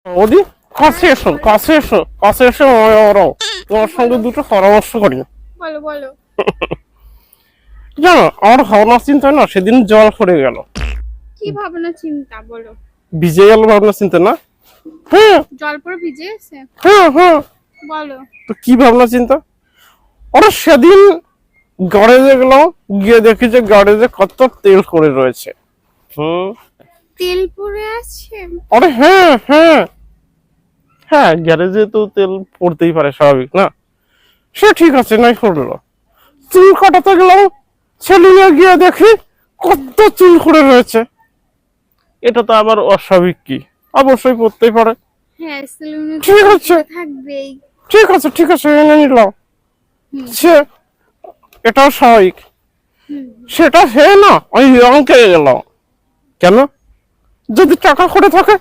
ওদি কাছে এসো কাছে এসো কাছে এসো ওরাও তোমার সঙ্গে দুটো পরামর্শ করি। বলো বলো। জানো আমার ভাবনা চিন্তায় না সেদিন জল পড়ে গেল। কি ভাবনা চিন্তা বলো। ভিজে গেল ভাবনা চিন্তা না। হ্যাঁ জল পরে ভিজে এসে হ্যাঁ হ্যাঁ। বলো। তো কি ভাবনা চিন্তা, ওরা সেদিন গ্যারেজে গেলাম, গিয়ে দেখি যে গ্যারেজে কত তেল করে রয়েছে। তেল পরে আছে? আরে হ্যাঁ হ্যাঁ হ্যাঁ, গ্যারেজে তো তেল পড়তেই পারে, স্বাভাবিক না? সে ঠিক আছে, নাই পড়লো। চুল কাটাতে গেলাম, সেলুনে গিয়ে দেখি কত চুল করে রয়েছে। এটা তো আবার অস্বাভাবিক কি, অবশ্যই পড়তেই পারে। হ্যাঁ সেলুনে ঠিক আছে থাকবেই। ঠিক আছে ঠিক আছে এনে নিলাম। সে এটাও স্বাভাবিক। সেটা হে না, আমি রঙকে গেলাম। কেন? যদি টাকা করে থাকে